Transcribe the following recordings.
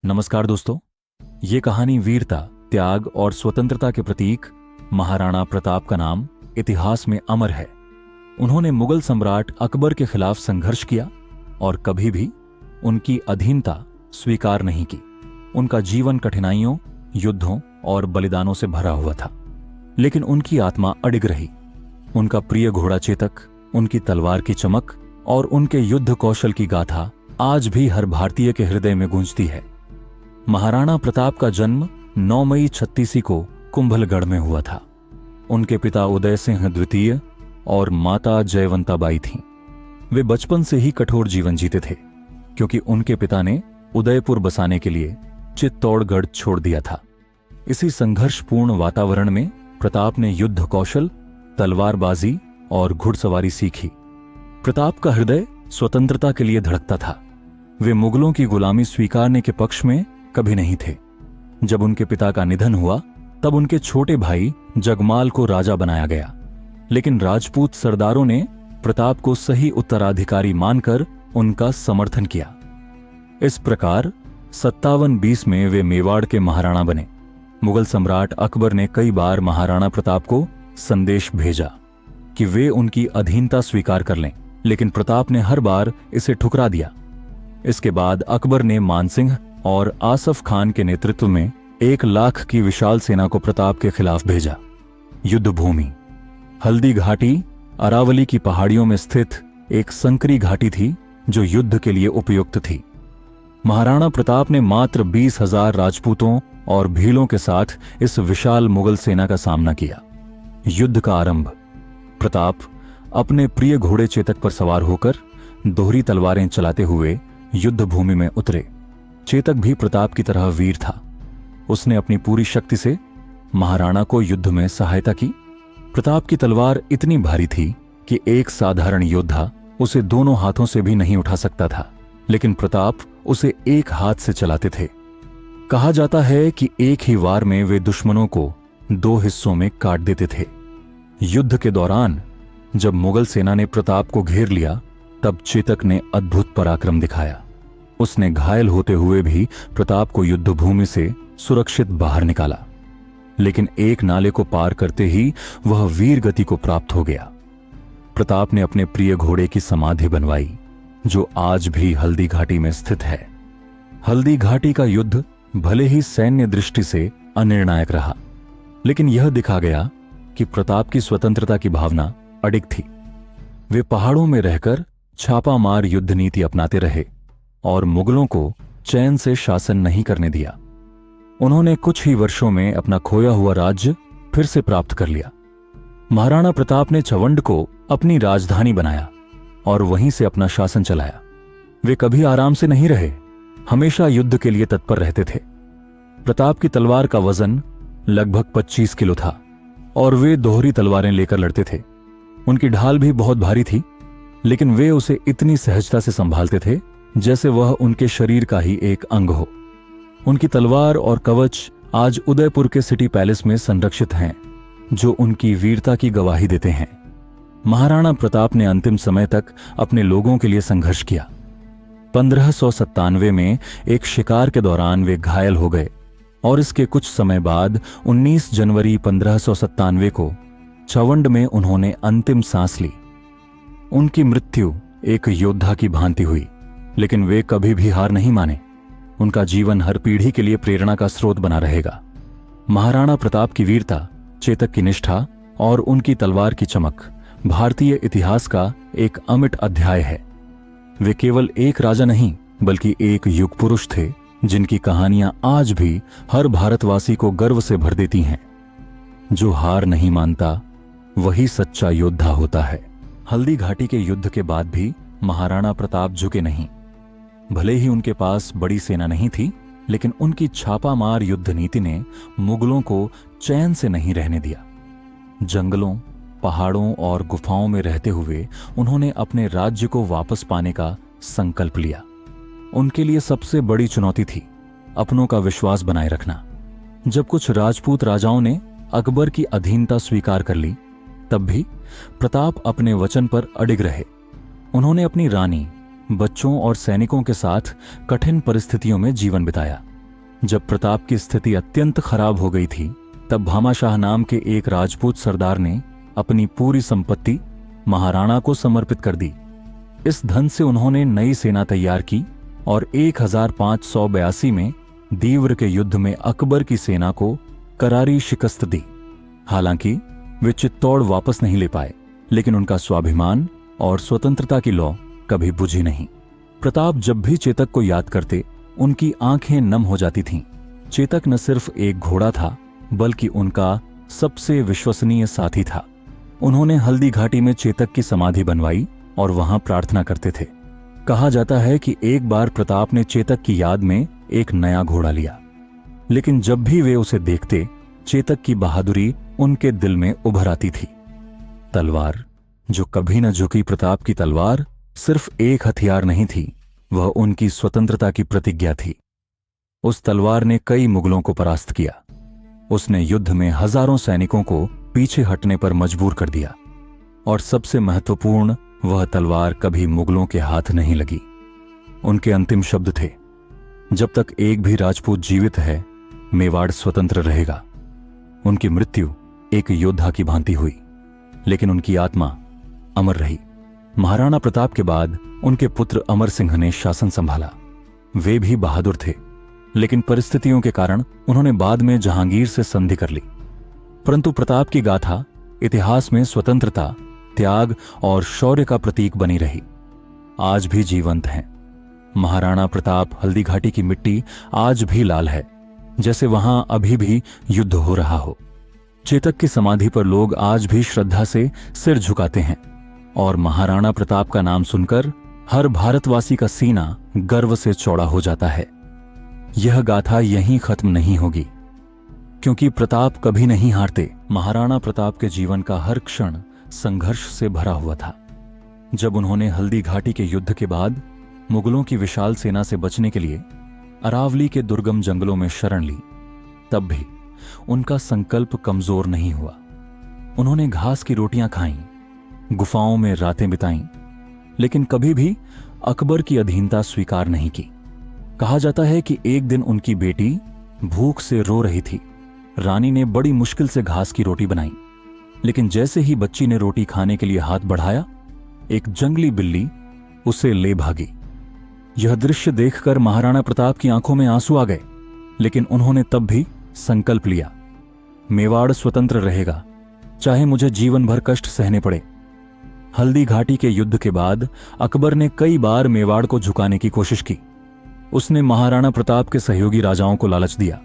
नमस्कार दोस्तों। ये कहानी वीरता, त्याग और स्वतंत्रता के प्रतीक महाराणा प्रताप का नाम इतिहास में अमर है। उन्होंने मुगल सम्राट अकबर के खिलाफ संघर्ष किया और कभी भी उनकी अधीनता स्वीकार नहीं की। उनका जीवन कठिनाइयों, युद्धों और बलिदानों से भरा हुआ था, लेकिन उनकी आत्मा अडिग रही। उनका प्रिय घोड़ा चेतक, उनकी तलवार की चमक और उनके युद्ध कौशल की गाथा आज भी हर भारतीय के हृदय में गूंजती है। महाराणा प्रताप का जन्म 9 मई 36 को कुंभलगढ़ में हुआ था। उनके पिता उदय सिंह द्वितीय और माता जयवंता बाई थीं। वे बचपन से ही कठोर जीवन जीते थे, क्योंकि उनके पिता ने उदयपुर बसाने के लिए चित्तौड़गढ़ छोड़ दिया था। इसी संघर्षपूर्ण वातावरण में प्रताप ने युद्ध कौशल, तलवारबाजी और घुड़सवारी सीखी। प्रताप का हृदय स्वतंत्रता के लिए धड़कता था। वे मुगलों की गुलामी स्वीकारने के पक्ष में कभी नहीं थे। जब उनके पिता का निधन हुआ, तब उनके छोटे भाई जगमाल को राजा बनाया गया, लेकिन राजपूत सरदारों ने प्रताप को सही उत्तराधिकारी मानकर उनका समर्थन किया। इस प्रकार 5720 में वे मेवाड़ के महाराणा बने। मुगल सम्राट अकबर ने कई बार महाराणा प्रताप को संदेश भेजा कि वे उनकी अधीनता स्वीकार कर लें, लेकिन प्रताप ने हर बार इसे ठुकरा दिया। इसके बाद अकबर ने मानसिंह और आसफ खान के नेतृत्व में 1 लाख की विशाल सेना को प्रताप के खिलाफ भेजा। युद्ध भूमि हल्दी घाटी अरावली की पहाड़ियों में स्थित एक संकरी घाटी थी, जो युद्ध के लिए उपयुक्त थी। महाराणा प्रताप ने मात्र 20,000 राजपूतों और भीलों के साथ इस विशाल मुगल सेना का सामना किया। युद्ध का आरंभ। प्रताप अपने प्रिय घोड़े चेतक पर सवार होकर दोहरी तलवारें चलाते हुए युद्ध भूमि में उतरे। चेतक भी प्रताप की तरह वीर था। उसने अपनी पूरी शक्ति से महाराणा को युद्ध में सहायता की। प्रताप की तलवार इतनी भारी थी कि एक साधारण योद्धा उसे दोनों हाथों से भी नहीं उठा सकता था, लेकिन प्रताप उसे एक हाथ से चलाते थे। कहा जाता है कि एक ही वार में वे दुश्मनों को 2 हिस्सों में काट देते थे। युद्ध के दौरान जब मुगल सेना ने प्रताप को घेर लिया, तब चेतक ने अद्भुत पराक्रम दिखाया। उसने घायल होते हुए भी प्रताप को युद्ध भूमि से सुरक्षित बाहर निकाला, लेकिन एक नाले को पार करते ही वह वीर गति को प्राप्त हो गया। प्रताप ने अपने प्रिय घोड़े की समाधि बनवाई, जो आज भी हल्दी घाटी में स्थित है। हल्दी घाटी का युद्ध भले ही सैन्य दृष्टि से अनिर्णायक रहा, लेकिन यह दिखा गया कि प्रताप की स्वतंत्रता की भावना अडिग थी। वे पहाड़ों में रहकर छापामार युद्ध नीति अपनाते रहे और मुगलों को चैन से शासन नहीं करने दिया। उन्होंने कुछ ही वर्षों में अपना खोया हुआ राज्य फिर से प्राप्त कर लिया। महाराणा प्रताप ने चवंड को अपनी राजधानी बनाया और वहीं से अपना शासन चलाया। वे कभी आराम से नहीं रहे, हमेशा युद्ध के लिए तत्पर रहते थे। प्रताप की तलवार का वजन लगभग 25 किलो था और वे दोहरी तलवारें लेकर लड़ते थे। उनकी ढाल भी बहुत भारी थी, लेकिन वे उसे इतनी सहजता से संभालते थे जैसे वह उनके शरीर का ही एक अंग हो। उनकी तलवार और कवच आज उदयपुर के सिटी पैलेस में संरक्षित हैं, जो उनकी वीरता की गवाही देते हैं। महाराणा प्रताप ने अंतिम समय तक अपने लोगों के लिए संघर्ष किया। 1597 में एक शिकार के दौरान वे घायल हो गए और इसके कुछ समय बाद 19 जनवरी 1597 को चवंड में उन्होंने अंतिम सांस ली। उनकी मृत्यु एक योद्धा की भांति हुई, लेकिन वे कभी भी हार नहीं माने। उनका जीवन हर पीढ़ी के लिए प्रेरणा का स्रोत बना रहेगा। महाराणा प्रताप की वीरता, चेतक की निष्ठा और उनकी तलवार की चमक भारतीय इतिहास का एक अमिट अध्याय है। वे केवल एक राजा नहीं, बल्कि एक युग पुरुष थे, जिनकी कहानियां आज भी हर भारतवासी को गर्व से भर देती हैं। जो हार नहीं मानता, वही सच्चा योद्धा होता है। हल्दी घाटी के युद्ध के बाद भी महाराणा प्रताप झुके नहीं। भले ही उनके पास बड़ी सेना नहीं थी, लेकिन उनकी छापामार युद्ध नीति ने मुगलों को चैन से नहीं रहने दिया। जंगलों, पहाड़ों और गुफाओं में रहते हुए उन्होंने अपने राज्य को वापस पाने का संकल्प लिया। उनके लिए सबसे बड़ी चुनौती थी अपनों का विश्वास बनाए रखना। जब कुछ राजपूत राजाओं ने अकबर की अधीनता स्वीकार कर ली, तब भी प्रताप अपने वचन पर अडिग रहे। उन्होंने अपनी रानी, बच्चों और सैनिकों के साथ कठिन परिस्थितियों में जीवन बिताया। जब प्रताप की स्थिति अत्यंत खराब हो गई थी, तब भामाशाह नाम के एक राजपूत सरदार ने अपनी पूरी संपत्ति महाराणा को समर्पित कर दी। इस धन से उन्होंने नई सेना तैयार की और 1582 में दीवर के युद्ध में अकबर की सेना को करारी शिकस्त दी। हालांकि वे चित्तौड़ वापस नहीं ले पाए, लेकिन उनका स्वाभिमान और स्वतंत्रता की लौ कभी बुझी नहीं। प्रताप जब भी चेतक को याद करते, उनकी आंखें नम हो जाती थीं। चेतक न सिर्फ एक घोड़ा था, बल्कि उनका सबसे विश्वसनीय साथी था। उन्होंने हल्दी घाटी में चेतक की समाधि बनवाई और वहां प्रार्थना करते थे। कहा जाता है कि एक बार प्रताप ने चेतक की याद में एक नया घोड़ा लिया, लेकिन जब भी वे उसे देखते, चेतक की बहादुरी उनके दिल में उभर आती थी। तलवार जो कभी न झुकी, प्रताप की तलवार सिर्फ एक हथियार नहीं थी, वह उनकी स्वतंत्रता की प्रतिज्ञा थी। उस तलवार ने कई मुगलों को परास्त किया। उसने युद्ध में हजारों सैनिकों को पीछे हटने पर मजबूर कर दिया, और सबसे महत्वपूर्ण, वह तलवार कभी मुगलों के हाथ नहीं लगी। उनके अंतिम शब्द थे, जब तक एक भी राजपूत जीवित है, मेवाड़ स्वतंत्र रहेगा। उनकी मृत्यु एक योद्धा की भांति हुई, लेकिन उनकी आत्मा अमर रही। महाराणा प्रताप के बाद उनके पुत्र अमर सिंह ने शासन संभाला। वे भी बहादुर थे, लेकिन परिस्थितियों के कारण उन्होंने बाद में जहांगीर से संधि कर ली। परंतु प्रताप की गाथा इतिहास में स्वतंत्रता, त्याग और शौर्य का प्रतीक बनी रही। आज भी जीवंत हैं। महाराणा प्रताप हल्दी घाटी की मिट्टी आज भी लाल है, जैसे वहां अभी भी युद्ध हो रहा हो। चेतक की समाधि पर लोग आज भी श्रद्धा से सिर झुकाते हैं, और महाराणा प्रताप का नाम सुनकर हर भारतवासी का सीना गर्व से चौड़ा हो जाता है। यह गाथा यहीं खत्म नहीं होगी, क्योंकि प्रताप कभी नहीं हारते। महाराणा प्रताप के जीवन का हर क्षण संघर्ष से भरा हुआ था। जब उन्होंने हल्दी घाटी के युद्ध के बाद मुगलों की विशाल सेना से बचने के लिए अरावली के दुर्गम जंगलों में शरण ली, तब भी उनका संकल्प कमजोर नहीं हुआ। उन्होंने घास की रोटियां खाईं, गुफाओं में रातें बिताईं, लेकिन कभी भी अकबर की अधीनता स्वीकार नहीं की। कहा जाता है कि एक दिन उनकी बेटी भूख से रो रही थी। रानी ने बड़ी मुश्किल से घास की रोटी बनाई, लेकिन जैसे ही बच्ची ने रोटी खाने के लिए हाथ बढ़ाया, एक जंगली बिल्ली उसे ले भागी। यह दृश्य देखकर महाराणा प्रताप की आंखों में आंसू आ गए, लेकिन उन्होंने तब भी संकल्प लिया, मेवाड़ स्वतंत्र रहेगा, चाहे मुझे जीवन भर कष्ट सहने पड़े। हल्दी घाटी के युद्ध के बाद अकबर ने कई बार मेवाड़ को झुकाने की कोशिश की। उसने महाराणा प्रताप के सहयोगी राजाओं को लालच दिया।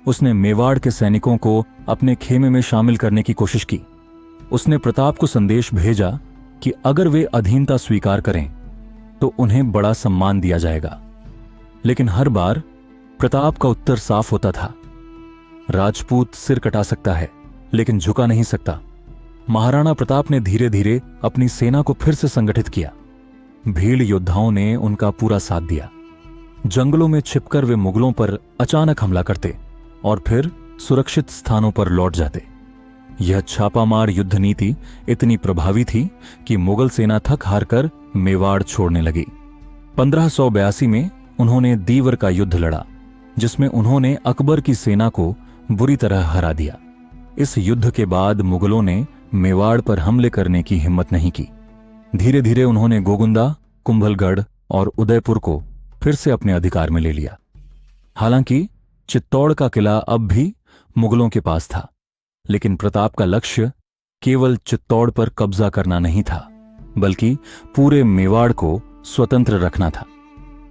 उसने मेवाड़ के सैनिकों को अपने खेमे में शामिल करने की कोशिश की। उसने प्रताप को संदेश भेजा कि अगर वे अधीनता स्वीकार करें तो उन्हें बड़ा सम्मान दिया जाएगा, लेकिन हर बार प्रताप का उत्तर साफ होता था, राजपूत सिर कटा सकता है लेकिन झुका नहीं सकता। महाराणा प्रताप ने धीरे धीरे अपनी सेना को फिर से संगठित किया। भीड़ योद्धाओं ने उनका पूरा साथ दिया। जंगलों में छिपकर वे मुगलों पर अचानक हमला करते और फिर सुरक्षित स्थानों पर लौट जाते। यह छापामार युद्ध नीति इतनी प्रभावी थी कि मुगल सेना थक हारकर मेवाड़ छोड़ने लगी। 1582 में उन्होंने दीवर का युद्ध लड़ा, जिसमें उन्होंने अकबर की सेना को बुरी तरह हरा दिया। इस युद्ध के बाद मुगलों ने मेवाड़ पर हमले करने की हिम्मत नहीं की। धीरे धीरे उन्होंने गोगुंदा, कुंभलगढ़ और उदयपुर को फिर से अपने अधिकार में ले लिया। हालांकि चित्तौड़ का किला अब भी मुगलों के पास था, लेकिन प्रताप का लक्ष्य केवल चित्तौड़ पर कब्जा करना नहीं था, बल्कि पूरे मेवाड़ को स्वतंत्र रखना था।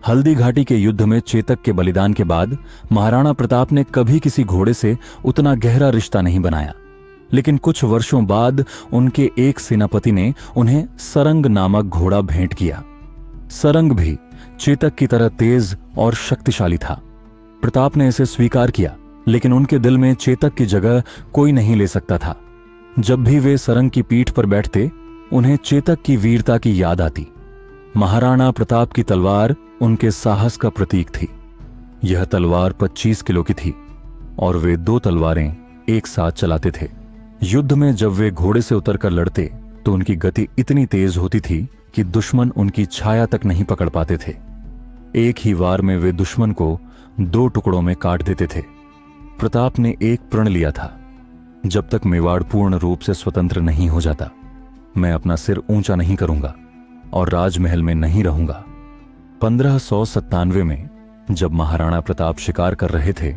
हल्दी घाटी के युद्ध में चेतक के बलिदान के बाद महाराणा प्रताप ने कभी किसी घोड़े से उतना गहरा रिश्ता नहीं बनाया, लेकिन कुछ वर्षों बाद उनके एक सेनापति ने उन्हें सरंग नामक घोड़ा भेंट किया। सरंग भी चेतक की तरह तेज और शक्तिशाली था। प्रताप ने इसे स्वीकार किया, लेकिन उनके दिल में चेतक की जगह कोई नहीं ले सकता था। जब भी वे सरंग की पीठ पर बैठते, उन्हें चेतक की वीरता की याद आती। महाराणा प्रताप की तलवार उनके साहस का प्रतीक थी। यह तलवार 25 किलो की थी और वे 2 तलवारें एक साथ चलाते थे। युद्ध में जब वे घोड़े से उतरकर लड़ते तो उनकी गति इतनी तेज होती थी कि दुश्मन उनकी छाया तक नहीं पकड़ पाते थे। एक ही वार में वे दुश्मन को दो टुकड़ों में काट देते थे। प्रताप ने एक प्रण लिया था, जब तक मेवाड़ पूर्ण रूप से स्वतंत्र नहीं हो जाता, मैं अपना सिर ऊंचा नहीं करूंगा और राजमहल में नहीं रहूंगा। 1597 में जब महाराणा प्रताप शिकार कर रहे थे,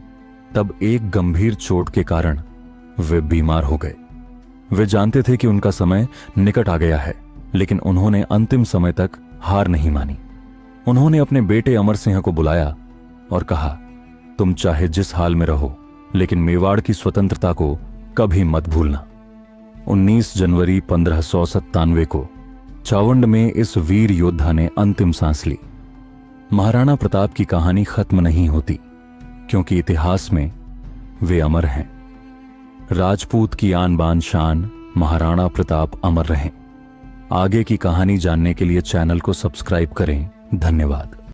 तब एक गंभीर चोट के कारण वे बीमार हो गए। वे जानते थे कि उनका समय निकट आ गया है, लेकिन उन्होंने अंतिम समय तक हार नहीं मानी। उन्होंने अपने बेटे अमर सिंह को बुलाया और कहा, तुम चाहे जिस हाल में रहो, लेकिन मेवाड़ की स्वतंत्रता को कभी मत भूलना। 19 जनवरी 1597 को चावंड में इस वीर योद्धा ने अंतिम सांस ली। महाराणा प्रताप की कहानी खत्म नहीं होती, क्योंकि इतिहास में वे अमर हैं। राजपूत की आन बान शान महाराणा प्रताप अमर रहें। आगे की कहानी जानने के लिए चैनल को सब्सक्राइब करें। धन्यवाद।